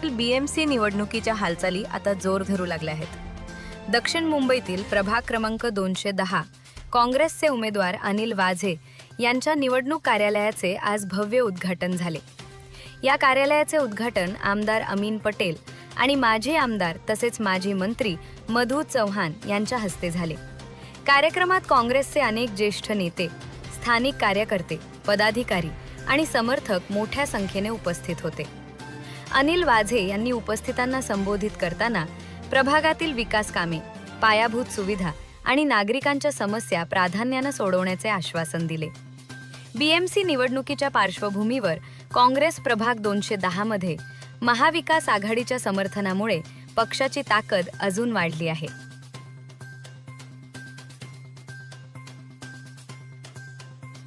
मुंबईतील BMC निवडणुकीच्या हालचाली आता जोर धरू लागल्या आहेत। दक्षिण मुंबईतील प्रभाग क्रमांक 210 काँग्रेसचे उमेदवार अनिल वाझे यांच्या निवडणूक कार्यालयाचे आज भव्य उद्घाटन झाले। या कार्यालयाचे उद्घाटन आमदार अमीन पटेल आणि माजी आमदार तसेच माजी मंत्री मधु चव्हाण यांच्या हस्ते झाले। कार्यक्रमात काँग्रेसचे अनेक ज्येष्ठ नेते, स्थानिक कार्यकर्ते, पदाधिकारी आणि समर्थक मोठ्या संख्येने उपस्थित होते। अनिल वाझे यांनी उपस्थितांना संबोधित करताना प्रभागातील विकास कामे, पायाभूत सुविधा आणि नागरिकांच्या समस्या प्राधान्याने सोडवण्याचे आश्वासन दिले। BMC निवडणुकीच्या पार्श्वभूमीवर काँग्रेस प्रभाग 210 मध्ये महाविकास आघाडीच्या समर्थनामुळे पक्षाची ताकद अजून वाढली आहे।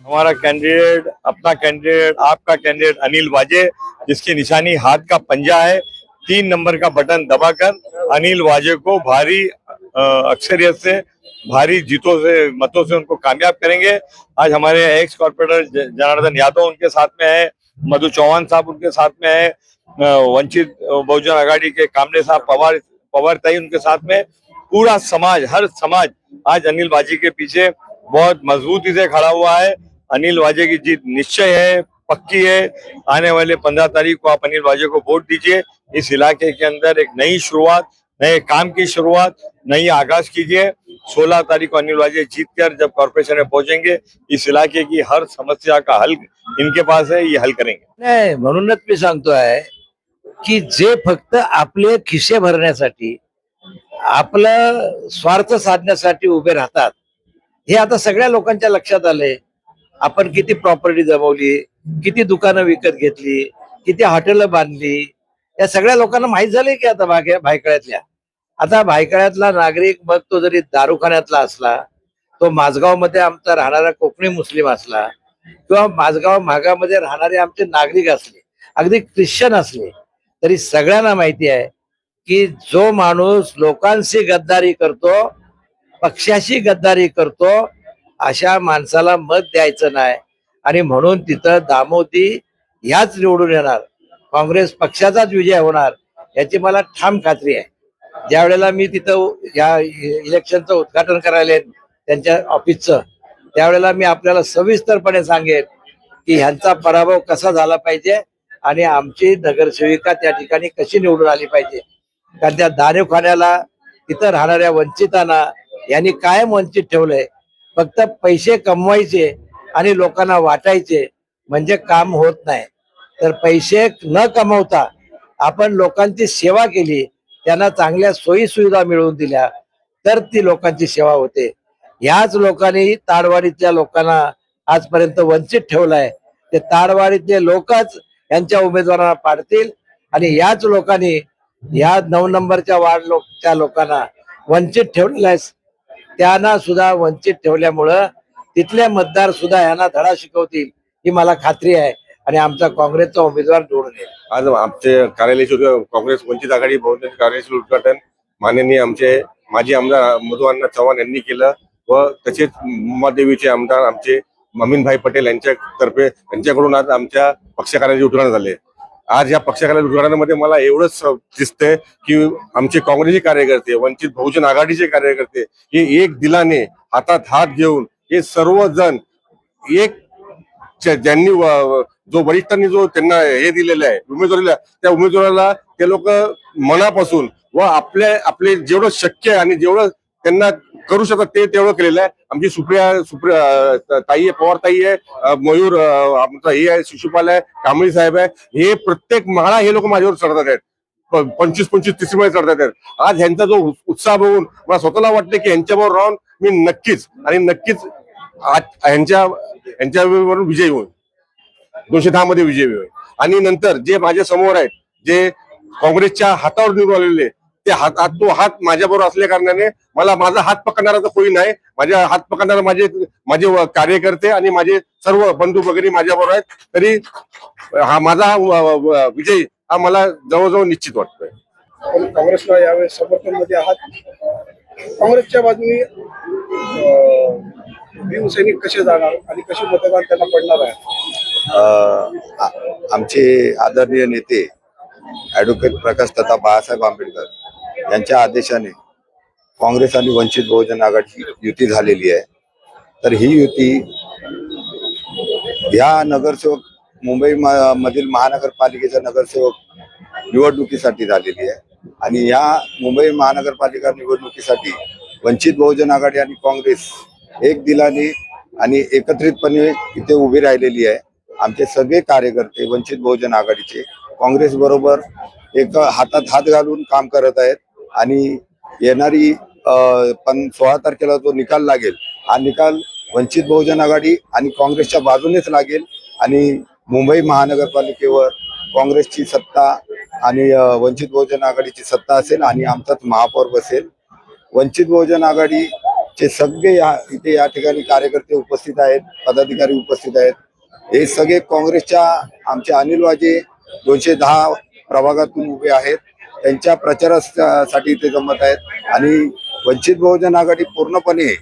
हमारा कैंडिडेट, अपना कैंडिडेट, आपका कैंडिडेट अनिल वाजे, जिसकी निशानी हाथ का पंजा है। 3 नंबर का बटन दबाकर अनिल वाजे को भारी अक्सरियत से, भारी जीतों से, मतों से उनको कामयाब करेंगे। आज हमारे एक्स कॉर्पोरेटर जनार्दन यादव उनके साथ में है, मधु चौहान साहब उनके साथ में है, वंचित बहुजन आघाड़ी के कामले साहब पवार ताई उनके साथ में। पूरा समाज, हर समाज आज अनिल वाजे के पीछे बहुत मजबूती से खड़ा हुआ है। अनिल वाजे की जीत निश्चय है, पक्की है। आने वाले 15 तारीख को आप अनिल वाजे को वोट दीजिए। इस इलाके के अंदर एक नई शुरुआत, नए काम की शुरुआत, नई आगाज कीजिए। 16 तारीख को अनिल वाजे जीतकर जब कॉर्पोरेशन में पहुंचेंगे, इस इलाके की हर समस्या का हल इनके पास है, ये हल करेंगे। नाही, म्हणूनच मी सांगतोय की जे फक्त आपले खिसे भरण्यासाठी, आपलं स्वार्थ साधण्यासाठी उभे राहतात, हे आता सगळ्या लोकांच्या लक्षात आले। आपण किती प्रॉपर्टी जमवली, किती दुकानं विकत घेतली, किती हॉटेलं बांधली, या सगळ्या लोकांना माहित झाले की आता भायखळ्यातल्या, आता भायखळ्यातला नागरिक, मग तो जरी दारूखान्यातला असला, तो माझगाव मध्ये आमचा राहणारा कोकणी मुस्लिम असला किंवा माझगाव भागामध्ये राहणारे आमचे नागरिक असले, अगदी ख्रिश्चन असले, तरी सगळ्यांना माहिती आहे की जो माणूस लोकांशी गद्दारी करतो, पक्षाशी गद्दारी करतो, अशा माणसाला मत द्यायचं नाही। आणि म्हणून तिथं दामोदी ह्याच निवडून येणार, काँग्रेस पक्षाचाच विजय होणार याची मला ठाम खात्री आहे। ज्या वेळेला मी तिथं या इलेक्शनचं उद्घाटन करायला त्यांच्या ऑफिसचं, त्यावेळेला मी आपल्याला सविस्तरपणे सांगेन की ह्यांचा पराभव कसा झाला पाहिजे आणि आमची नगरसेविका त्या ठिकाणी कशी निवडून आली पाहिजे। कारण त्या दारूखान्याला, तिथं राहणाऱ्या वंचितांना यांनी कायम वंचित ठेवलंय। फक्त पैसे कमवायचे आणि लोकांना वाटायचे म्हणजे काम होत नाही। तर पैसे न कमवता आपण लोकांची सेवा केली, त्यांना चांगल्या सोयी सुविधा मिळवून दिल्या, तर ती लोकांची सेवा होते। याच लोकांनी ताडवाडीतल्या लोकांना आजपर्यंत वंचित ठेवलाय। ते ताडवाडीतले लोकच यांच्या उमेदवारांना पाडतील आणि याच लोकांनी या 9 नंबरच्या वार्डच्या लोकांना वंचित ठेवलेलं आहे। त्यांना सुद्धा वंचित ठेवल्यामुळं तिथले मतदार सुद्धा यांना धडा शिकवतील ही मला खात्री आहे आणि आमचा काँग्रेसचा उमेदवार निवडून येईल। आज आमचे कार्यालयाचे काँग्रेस वंचित आघाडी बहुजन कार्यालयाचे उद्घाटन माननीय आमचे माजी आमदार मधु चव्हाण यांनी केलं व तसेच मुंबादेवीचे आमदार आमचे अमीनभाई पटेल यांच्याकडून आज आमच्या पक्ष कार्यालयाचे उद्घाटन झाले। आज या पक्ष कार्यालय उद्घाटनामध्ये मला एवढंच दिसतंय की आमचे काँग्रेसचे कार्यकर्ते, वंचित बहुजन आघाडीचे कार्यकर्ते हे एक दिलाने हातात हात घेऊन हे सर्वजण एक, ज्यांनी जो वरिष्ठांनी जो त्यांना हे दिलेलं आहे उमेदवारीला, त्या उमेदवाराला ते लोक मनापासून व आपले जेवढं शक्य आहे आणि जेवढं त्यांना करू शकतात ते तेवढं केलेलं आहे। आमची सुप्रिया ताई आहे, पवार ताई आहे, मयूर आमचा हे आहे, शिशुपाल आहे, कांबळी साहेब आहे, हे प्रत्येक माळा हे लोक माझ्यावर चढतात आहेत, 25-25-30 मध्ये चढतात आहेत। आज ह्यांचा जो उत्साह बघून मला स्वतःला वाटतं की ह्यांच्याबरोबर राहून मी नक्कीच ह्यांच्याबरोबर विजयी होईल, 210 मध्ये विजयी होईल। आणि नंतर जे माझ्या समोर आहेत, जे काँग्रेसच्या हातावर निवडून आलेले, ते तो हात माझ्याबरोबर असल्या कारणाने मला माझा हात पकडणारा तर कोणी नाही, माझ्या हात पकडणारा माझे कार्यकर्ते आणि माझे सर्व बंधू वगैरे माझ्याबरोबर आहेत। तरी हा माझा विजय हा मला जवळजवळ निश्चित वाटतोय। काँग्रेसला यावेळेस समर्थन मध्ये आहात, काँग्रेसच्या बाजूने भीमसैनिक कसे जाणार आणि कसे मतदान त्यांना पडणार आहे? आमचे आदरणीय नेते ॲडव्होकेट प्रकाश तथा बाळासाहेब आंबेडकर यांच्या आदेशाने काँग्रेस आणि वंचित बहुजन आघाडीची युती झालेली आहे. तर ही युती ह्या नगरसेवक मधील महानगरपालिकेच्या नगरसेवक निवडणुकीसाठी झालेली आहे. आणि या मुंबई महानगरपालिका निवडणुकीसाठी वंचित बहुजन आघाडी आणि काँग्रेस एक दिलाने आणि एकत्रितपणे इथे उभी राहिलेली आहे. आमचे सगळे कार्यकर्ते वंचित बहुजन आघाडीचे काँग्रेस बरोबर एक हातात हात घालून काम करत आहेत. आणि येणारी 16 तारखेला जो निकाल लागेल, हा निकाल वंचित बहुजन आघाडी आणि काँग्रेसच्या बाजूनेच लागेल. आणि मुंबई महानगरपालिकेवर काँग्रेसची सत्ता आणि वंचित बहुजन आघाडीची सत्ता असेल आणि आमचाच महापौर बसेल. वंचित बहुजन आघाडीचे सगळे इथे या ठिकाणी कार्यकर्ते उपस्थित आहेत, पदाधिकारी उपस्थित आहेत. हे सगळे काँग्रेसच्या आमचे अनिल वाजे 210 प्रभागातून उभे आहेत. त्यांच्या प्रचारासाठी इथे जमत आहेत. आणि वंचित बहुजन आघाडी पूर्णपणे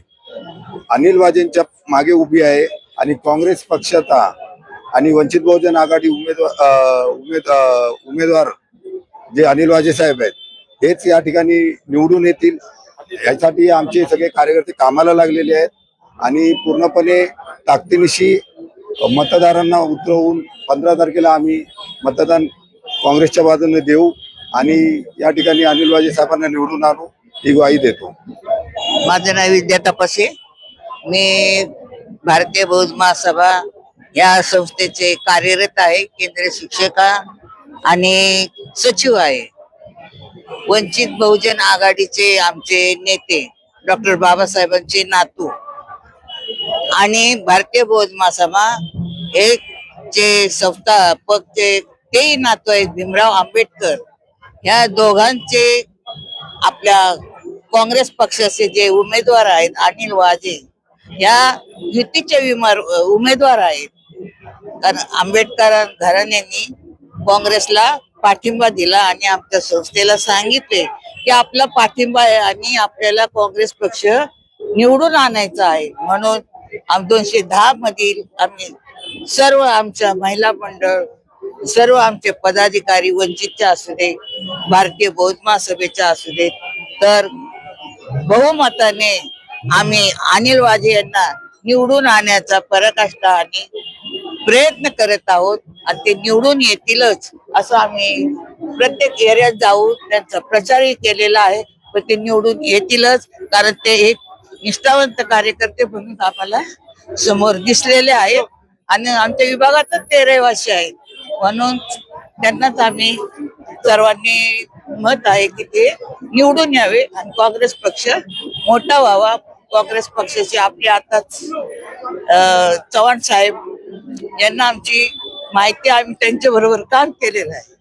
अनिल वाजेंच्या मागे उभी आहे. आणि काँग्रेस पक्षाचा आणि वंचित बहुजन आघाडी उमेदवार जे अनिल वाजे साहेब आहेत, हेच या ठिकाणी निवडून येतील. यासाठी आमचे सगळे कार्यकर्ते कामाला लागलेले आहेत. आणि पूर्णपणे ताकदीनिशी मतदारांना उतरवून 15 तारखेला आम्ही मतदान काँग्रेसच्या बाजूने देऊ आणि या ठिकाणी अनिल वाजे साहेबांना निवडून आणू ही ग्वाही देतो. माझं नाव विद्या तपासे. मी भारतीय बौद्ध महासभा या संस्थेचे कार्यरत आहे, केंद्रीय शिक्षिका आणि सचिव आहे. वंचित बहुजन आघाडीचे आमचे नेते डॉक्टर बाबासाहेबांचे नातू आणि भारतीय बौद्ध महासभा एक जे संस्थापक तेही नातू आहेत भीमराव आंबेडकर. ह्या दोघांचे आपल्या काँग्रेस पक्षाचे जे उमेदवार आहेत अनिल वाजे या युतीचे उमेदवार आहेत. कारण आंबेडकर घराण्यांनी काँग्रेसला पाठिंबा दिला आणि आमच्या संस्थेला सांगितले की आपला पाठिंबा आहे आणि आपल्याला काँग्रेस पक्ष निवडून आणायचा आहे. म्हणून 210 मधील आम्ही सर्व आमच्या महिला मंडळ, सर्व आमचे पदाधिकारी वंचितचे असू दे, भारतीय बौद्ध महासभेच्या असू दे, तर बहुमताने आम्ही अनिल वाजे यांना निवडून आणण्याचा पराकाष्ठा आणि प्रयत्न करत आहोत. आणि ते निवडून येतीलच असं आम्ही प्रत्येक एरियात जाऊन त्यांचा प्रचारही केलेला आहे. पण ते निवडून येतीलच, कारण ते एक निष्ठावंत कार्यकर्ते म्हणून आम्हाला समोर दिसलेले आहेत. आणि आमच्या विभागातच ते रहिवासी आहेत. म्हणून त्यांनाच आम्ही सर्वांनी मत आहे की ते निवडून यावे आणि काँग्रेस पक्ष मोठा व्हावा. काँग्रेस पक्षाचे आपले आताच चव्हाण साहेब यांना आमची माहिती, आम्ही त्यांच्या बरोबर काम केलेलं आहे.